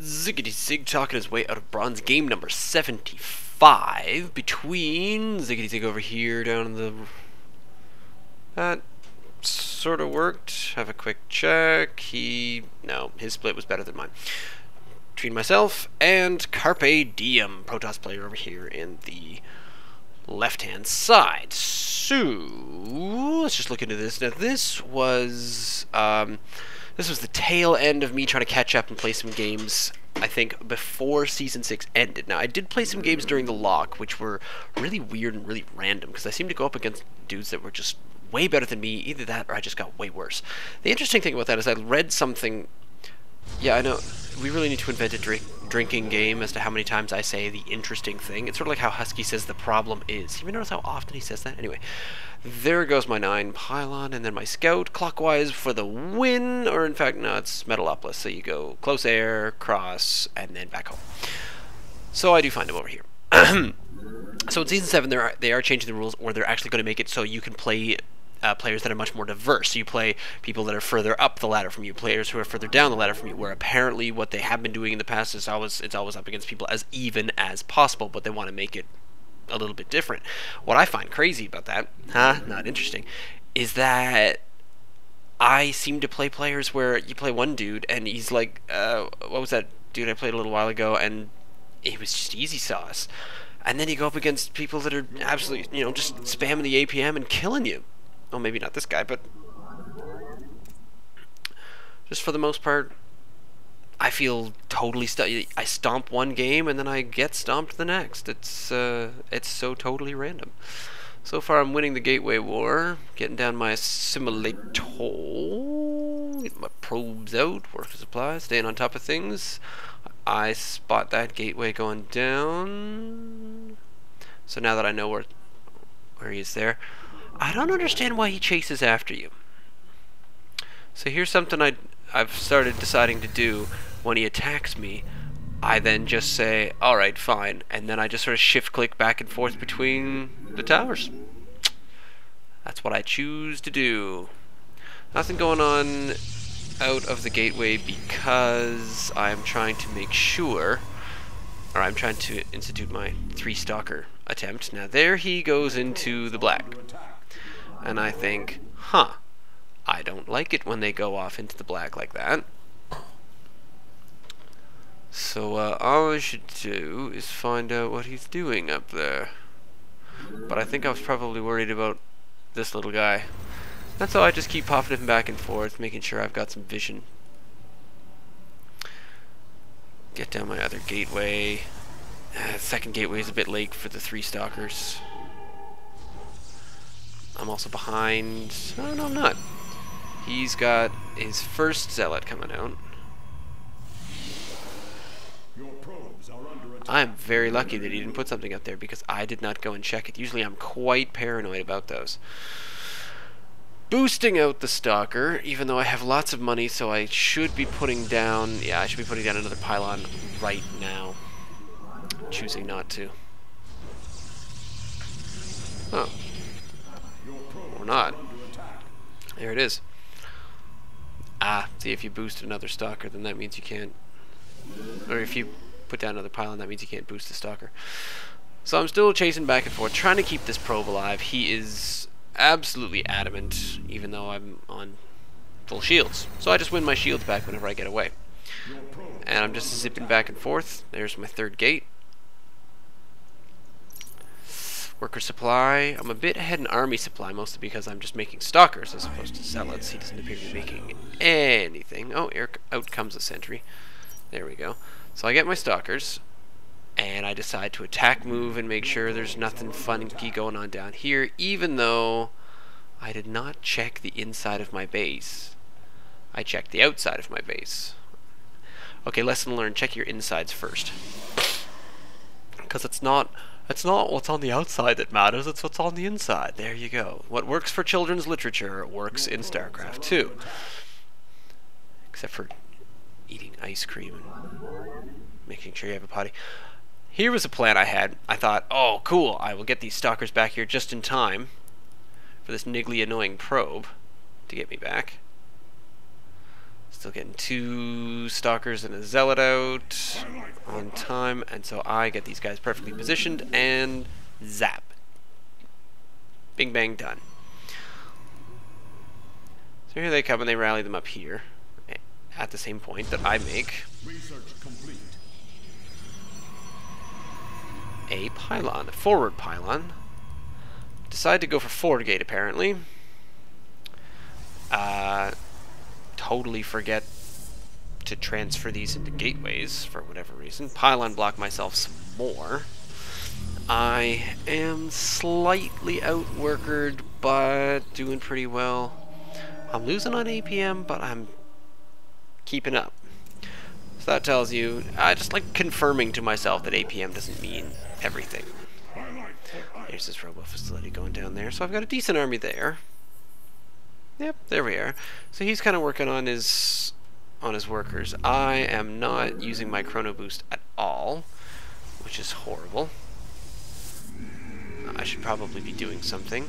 Ziggity Zig talking his way out of bronze. Game number 75 between Ziggity Zig over here down in the... That sort of worked. Have a quick check. No, his split was better than mine. Between myself and CarpeDiem, Protoss player over here in the left-hand side. So, let's just look into this. Now, this was the tail end of me trying to catch up and play some games, I think, before Season 6 ended. Now, I did play some games during the lock, which were really weird and really random, because I seemed to go up against dudes that were just way better than me. Either that, or I just got way worse. The interesting thing about that is I read something... Yeah, I know, we really need to invent a drinking game as to how many times I say the interesting thing. It's sort of like how Husky says the problem is. You ever notice how often he says that? Anyway, there goes my 9 pylon, and then my scout clockwise for the win, or in fact, no, it's Metalopolis. So you go close air, cross, and then back home. So I do find him over here. So in Season 7, they are changing the rules, or they're actually going to make it so you can play players that are much more diverse. So you play people that are further up the ladder from you, players who are further down the ladder from you, where apparently what they have been doing in the past is it's always up against people as even as possible, but they want to make it a little bit different. What I find crazy about that, not interesting, is that I seem to play players where you play one dude and he's like, what was that dude I played a little while ago, and it was just easy sauce. And then you go up against people that are absolutely, just spamming the APM and killing you. Oh, maybe not this guy, but just for the most part, I feel totally I stomp one game and then I get stomped the next. It's so totally random. So far, I'm winning the Gateway War, getting down my assimilator, getting my probes out, worker supply, staying on top of things. I spot that gateway going down. So now that I know where he is there, I don't understand why he chases after you. So here's something I've started deciding to do when he attacks me. I then just say, alright, fine, and then I just sort of shift click back and forth between the towers. That's what I choose to do. Nothing going on out of the gateway because I'm trying to make sure, or I'm trying to institute my 3-stalker attempt. Now there he goes into the black. And I think, I don't like it when they go off into the black like that. So all I should do is find out what he's doing up there. But I think I was probably worried about this little guy. That's how I just keep popping him back and forth, making sure I've got some vision. Get down my other gateway. Second gateway is a bit late for the 3-stalkers. I'm also behind. Oh, no, I'm not. He's got his first zealot coming out. I'm very lucky that he didn't put something up there because I did not go and check it. Usually I'm quite paranoid about those. Boosting out the stalker, even though I have lots of money, so I should be putting down... Yeah, I should be putting down another pylon right now. Choosing not to. Oh. Or not. There it is. See, if you boost another stalker, then that means you can't... Or if you put down another pylon, that means you can't boost the stalker. So I'm still chasing back and forth, trying to keep this probe alive. He is absolutely adamant, even though I'm on full shields. So I just win my shields back whenever I get away. And I'm just zipping back and forth. There's my third gate. Worker supply. I'm a bit ahead in army supply, mostly because I'm just making stalkers as opposed to zealots. He doesn't appear to be making anything. Oh, out comes a sentry. There we go. So I get my stalkers, and I decide to attack move and make sure there's nothing funky going on down here, even though I did not check the inside of my base. I checked the outside of my base. Okay, lesson learned, check your insides first. Because it's not what's on the outside that matters, it's what's on the inside. There you go. What works for children's literature works in StarCraft too. Except for eating ice cream and making sure you have a potty. Here was a plan I had. I thought, oh cool, I will get these stalkers back here just in time for this niggly annoying probe to get me back. Still getting 2 stalkers and a zealot out on time, and so I get these guys perfectly positioned and zap. Bing bang done. So here they come and they rally them up here at the same point that I make a pylon, a forward pylon. Decide to go for forward gate apparently. Totally forget to transfer these into gateways for whatever reason. Pylon block myself some more. I am slightly outworkered, but doing pretty well. I'm losing on APM, but I'm keeping up. So that tells you, I just like confirming to myself that APM doesn't mean everything. Here's this robot facility going down there, so I've got a decent army there. Yep, there we are. So he's kind of working on his workers. I am not using my chrono boost at all, which is horrible. I should probably be doing something.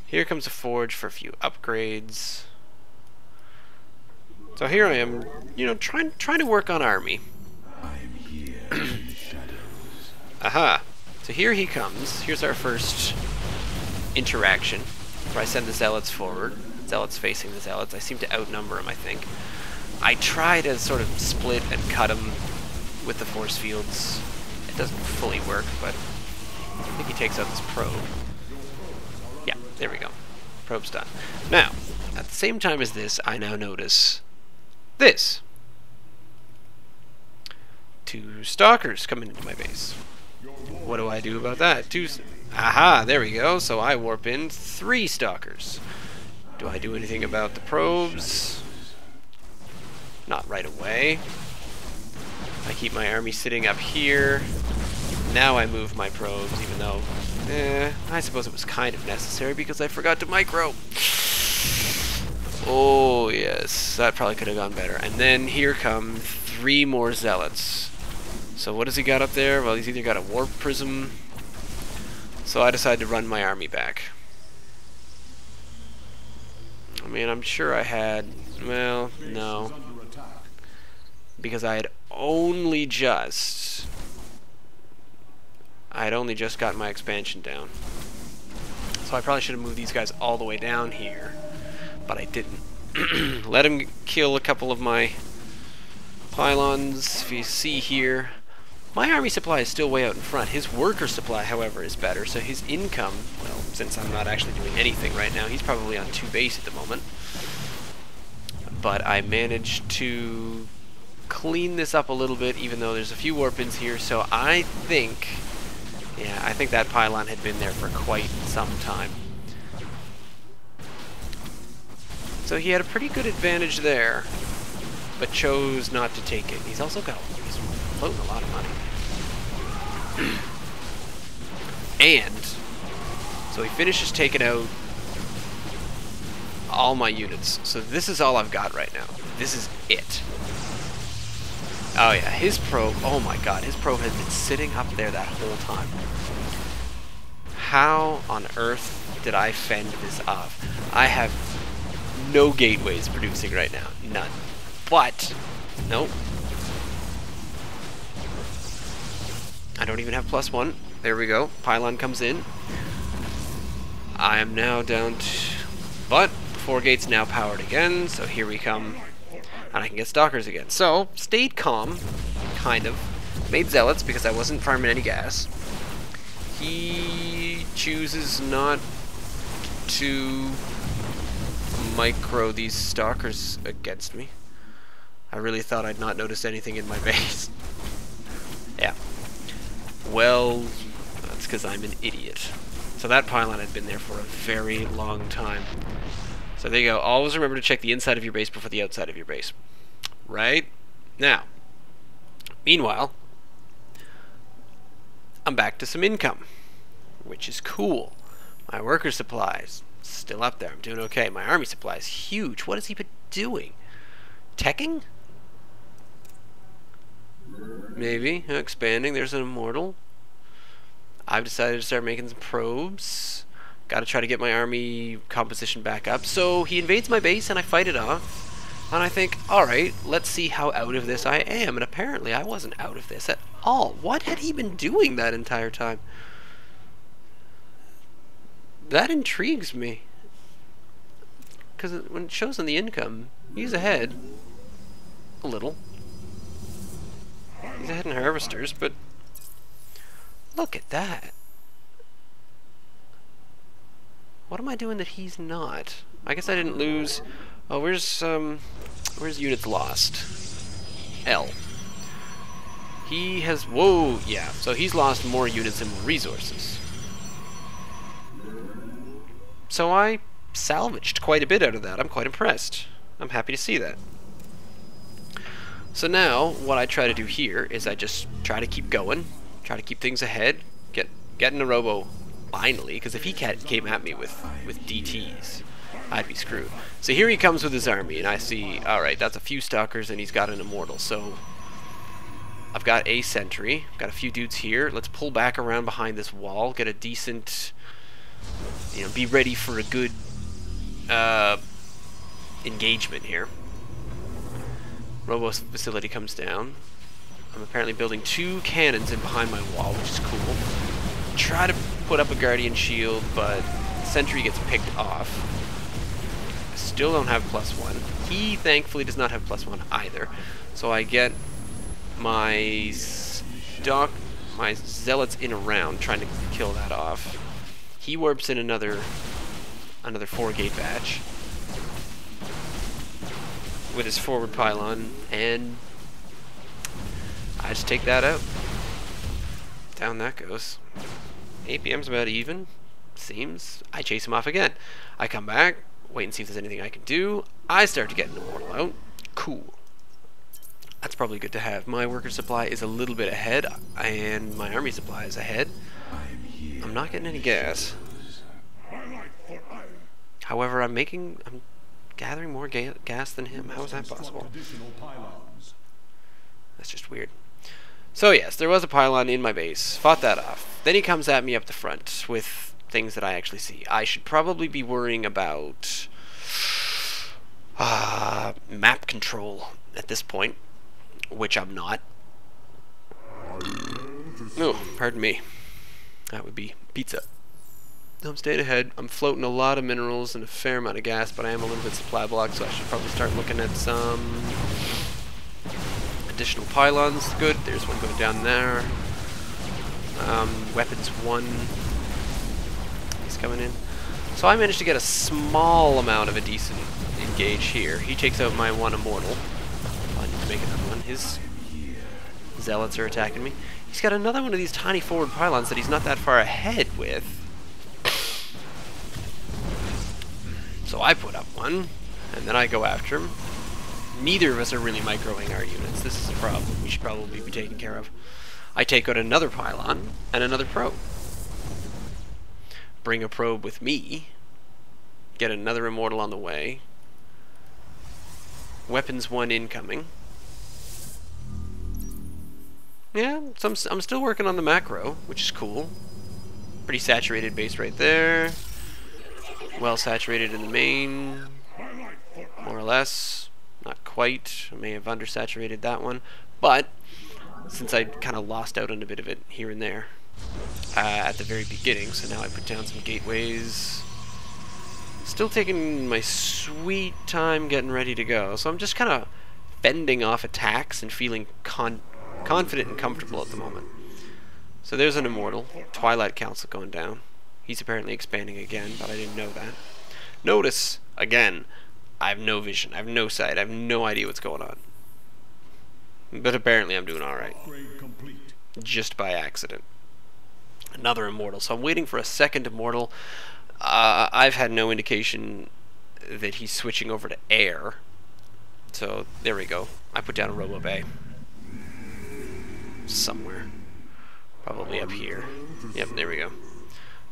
Here comes a forge for a few upgrades. So here I am, you know, trying to work on army. Aha! So here he comes. Here's our first interaction. Where I send the zealots forward. Zealots facing the zealots. I seem to outnumber him, I think. I try to sort of split and cut him with the force fields. It doesn't fully work, but I think he takes out this probe. Yeah, there we go. Probe's done. Now, at the same time as this, I now notice this. 2 stalkers coming into my base. What do I do about that? Aha, there we go. So I warp in 3 stalkers. Do I do anything about the probes? Not right away. I keep my army sitting up here. Now I move my probes, even though, I suppose it was kind of necessary because I forgot to micro. Oh yes, that probably could have gone better. And then here come 3 more zealots. So what has he got up there? Well, he's either got a warp prism. So I decided to run my army back. I mean, I'm sure I had, well, no. Because I had only just got my expansion down. So I probably should have moved these guys all the way down here. But I didn't. Let him kill a couple of my pylons. If you see here, my army supply is still way out in front. His worker supply, however, is better. So his income, well, since I'm not actually doing anything right now, he's probably on 2 base at the moment. But I managed to clean this up a little bit, even though there's a few warp-ins here. So I think, yeah, I think that pylon had been there for quite some time. So he had a pretty good advantage there, but chose not to take it. He's also got, he's floating a lot of money. And so he finishes taking out all my units. So this is all I've got right now. This is it. Oh yeah, his probe, oh my god, his probe has been sitting up there that whole time. How on earth did I fend this off? I have no gateways producing right now. None. But, nope. I don't even have +1. There we go. Pylon comes in. I am now down to... But, 4 gates now powered again, so here we come. And I can get stalkers again. So, stayed calm, kind of. Made zealots because I wasn't farming any gas. He chooses not to micro these stalkers against me. I really thought I'd not notice anything in my base. Yeah. Well, that's because I'm an idiot. So that pylon had been there for a very long time. So there you go. Always remember to check the inside of your base before the outside of your base. Right? Now, meanwhile, I'm back to some income, which is cool. My worker supplies still up there. I'm doing okay. My army supply is huge. What has he been doing? Teching? Maybe. Expanding. There's an immortal. I've decided to start making some probes. Got to try to get my army composition back up. So he invades my base and I fight it off. And I think, alright, let's see how out of this I am. And apparently I wasn't out of this at all. What had he been doing that entire time? That intrigues me. Because when it shows on the income, he's ahead. A little. He's ahead in harvesters, but look at that. What am I doing that he's not? I guess I didn't lose. Oh, where's units lost? L. He has, whoa, yeah. So he's lost more units and more resources. So I salvaged quite a bit out of that. I'm quite impressed. I'm happy to see that. So now, what I try to do here is I just try to keep going, try to keep things ahead, get in a robo finally, because if he came at me with DTs, I'd be screwed. So here he comes with his army, and I see, alright, that's a few stalkers, and he's got an immortal, so I've got a sentry, got a few dudes here. Let's pull back around behind this wall, get a decent, you know, be ready for a good engagement here. Robo facility comes down. I'm apparently building 2 cannons in behind my wall, which is cool. Try to put up a guardian shield, but sentry gets picked off. I still don't have +1. He thankfully does not have +1 either. So I get my zealots in a round, trying to kill that off. He warps in another 4-gate batch with his forward pylon, and I just take that out. Down that goes. APM's about even, seems. I chase him off again. I come back, wait and see if there's anything I can do. I start to get an immortal out. Cool. That's probably good to have. My worker supply is a little bit ahead, and my army supply is ahead. I'm not getting any gas. However, I'm gathering more gas than him. How is that possible? That's just weird. So yes, there was a pylon in my base. Fought that off. Then he comes at me up the front with things that I actually see. I should probably be worrying about map control at this point, which I'm not. Oh, pardon me. That would be pizza. I'm staying ahead. I'm floating a lot of minerals and a fair amount of gas, but I am a little bit supply blocked, so I should probably start looking at some additional pylons. Good. There's one going down there. Weapons 1. He's coming in. So I managed to get a small amount of a decent engage here. He takes out my 1 immortal. I need to make another one. His zealots are attacking me. He's got another one of these tiny forward pylons that he's not that far ahead with. So I put up one, and then I go after him. Neither of us are really microing our units. This is a problem we should probably be taking care of. I take out another pylon and another probe. Bring a probe with me. Get another immortal on the way. Weapons 1 incoming. Yeah, so I'm still working on the macro, which is cool. Pretty saturated base right there. Well saturated in the main, more or less. Not quite. I may have undersaturated that one, but since I kind of lost out on a bit of it here and there at the very beginning, so now I put down some gateways. Still taking my sweet time getting ready to go, so I'm just kind of fending off attacks and feeling confident and comfortable at the moment. So there's an immortal. Twilight Council going down. He's apparently expanding again, but I didn't know that. Notice, again, I have no vision, I have no sight, I have no idea what's going on. But apparently I'm doing alright. Just by accident. Another immortal. So I'm waiting for a second immortal. I've had no indication that he's switching over to air. So there we go. I put down a Robo Bay. Somewhere. Probably up here. Yep, there we go.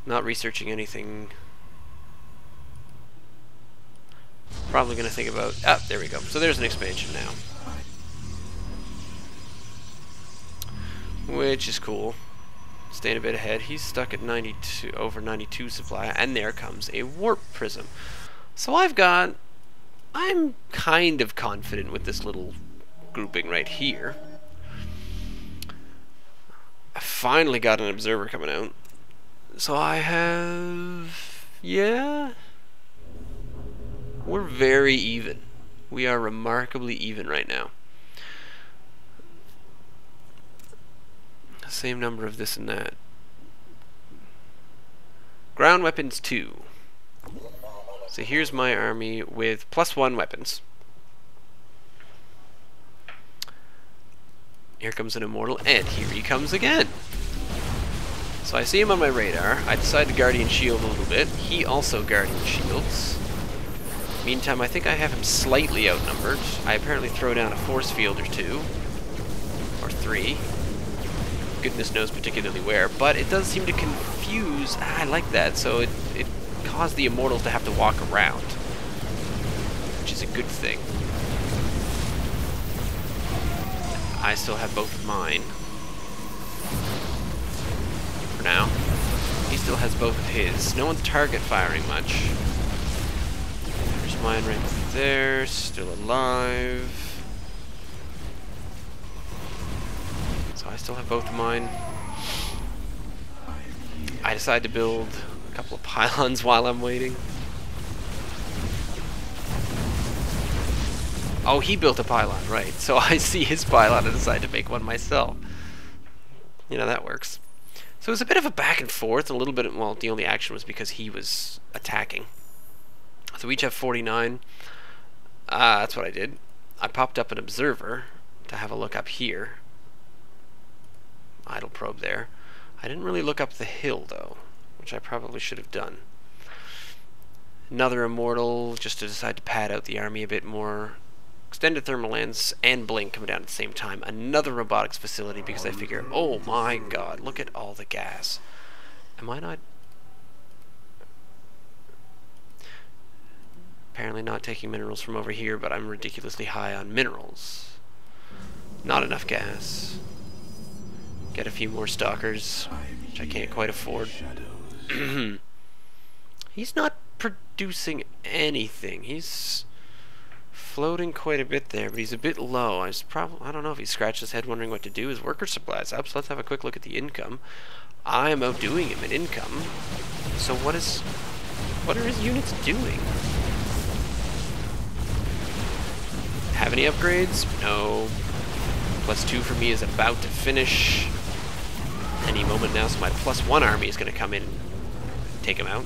Not researching anything. Probably going to think about... Ah, there we go. So there's an expansion now. Which is cool. Staying a bit ahead. He's stuck at over 92 supply. And there comes a warp prism. So I've got I'm kind of confident with this little grouping right here. I finally got an observer coming out. So I have... yeah? We're very even. We are remarkably even right now. Same number of this and that. Ground weapons 2. So here's my army with +1 weapons. Here comes an immortal, and here he comes again. So I see him on my radar. I decide to Guardian Shield a little bit. He also Guardian Shields. Meantime, I think I have him slightly outnumbered. I apparently throw down a force field or 2. Or 3. Goodness knows particularly where. But it does seem to confuse... I like that. So it caused the immortals to have to walk around. Which is a good thing. I still have both of mine. For now. He still has both of his. No one's target firing much. There's mine right there. Still alive. So I still have both of mine. I decide to build a couple of pylons while I'm waiting. Oh, he built a pylon, right. So I see his pylon and decide to make one myself. You know, that works. So it was a bit of a back and forth, a little bit, well, the only action was because he was attacking. So we each have 49. That's what I did. I popped up an observer to have a look up here. Idle probe there. I didn't really look up the hill, though, which I probably should have done. Another immortal, just to decide to pad out the army a bit more. Extended thermal lens and blink coming down at the same time. Another robotics facility because I figure, oh my god, look at all the gas. Am I not... Apparently not taking minerals from over here, but I'm ridiculously high on minerals. Not enough gas. Get a few more stalkers, which I can't quite afford. He's not producing anything. He's floating quite a bit there, but he's a bit low. I don't know if he scratched his head wondering what to do. His worker supply's up, so let's have a quick look at the income. I am outdoing him in income. So what are his units doing? Have any upgrades? No. +2 for me is about to finish any moment now, so my +1 army is going to come in and take him out.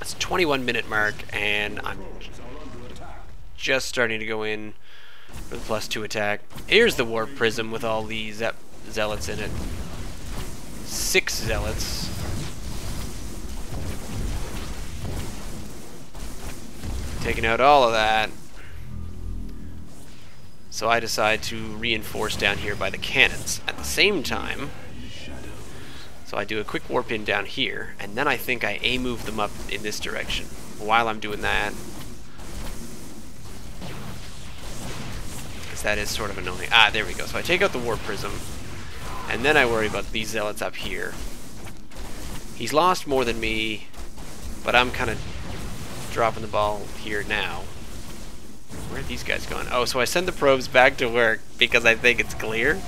It's a 21-minute mark, and I'm just starting to go in for the +2 attack. Here's the Warp Prism with all these zealots in it. 6 zealots. Taking out all of that. So I decide to reinforce down here by the cannons. At the same time, so I do a quick warp in down here, and then I think I A-move them up in this direction. While I'm doing that, because that is sort of annoying. Ah, there we go. So I take out the Warp Prism, and then I worry about these zealots up here. He's lost more than me, but I'm kind of dropping the ball here now. Where are these guys going? Oh, so I send the probes back to work because I think it's clear.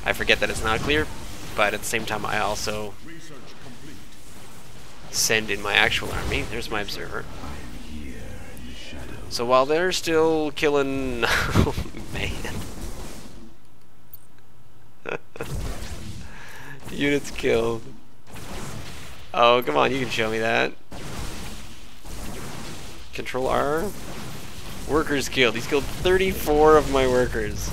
I forget that it's not clear, but at the same time I also send in my actual army. There's my observer. So while they're still killing... oh, man. Units killed. Oh, come on, you can show me that. Control R. Workers killed. He's killed 34 of my workers.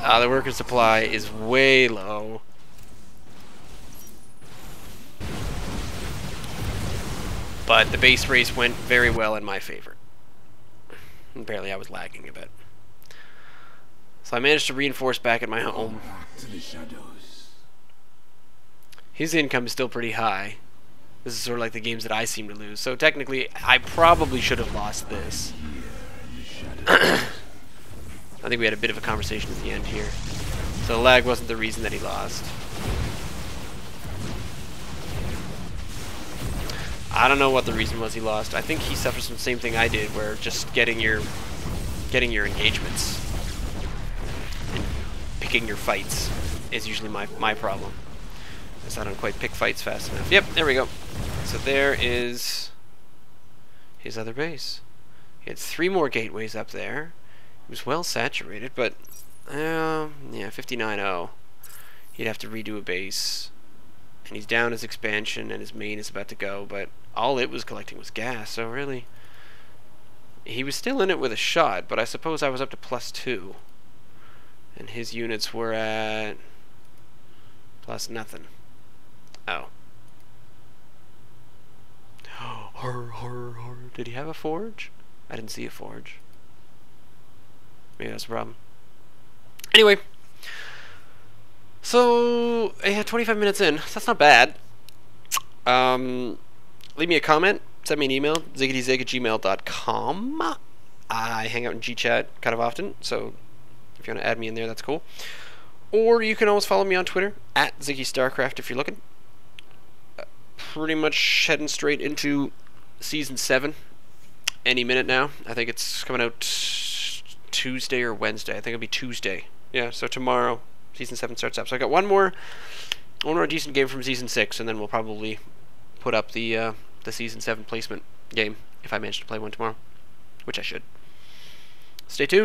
The worker supply is way low. But the base race went very well in my favor. Apparently I was lagging a bit. So I managed to reinforce back at my home. His income is still pretty high. This is sort of like the games that I seem to lose. So technically, I probably should have lost this. I think we had a bit of a conversation at the end here. So lag wasn't the reason that he lost. I don't know what the reason was he lost. I think he suffers from the same thing I did, where just getting your engagements and picking your fights is usually my problem. Because I don't quite pick fights fast enough. Yep, there we go. So there is his other base. He had 3 more gateways up there. It was well saturated, but yeah, 59-0. He'd have to redo a base. And he's down his expansion, and his main is about to go, but all it was collecting was gas, so really... He was still in it with a shot, but I suppose I was up to +2. And his units were at... plus nothing. Oh. Did he have a forge? I didn't see a forge. Maybe that's a problem. Anyway. So, yeah, 25 minutes in. That's not bad. Leave me a comment. Send me an email. ziggityzig@gmail.com. I hang out in GChat kind of often, so if you want to add me in there, that's cool. Or you can always follow me on Twitter, @ZiggyStarcraft if you're looking. Pretty much heading straight into Season 7 any minute now. I think it's coming out Tuesday or Wednesday. I think it'll be Tuesday. Yeah, so tomorrow Season 7 starts up. So I got one more decent game from Season 6, and then we'll probably put up the Season 7 placement game if I manage to play one tomorrow, which I should. Stay tuned.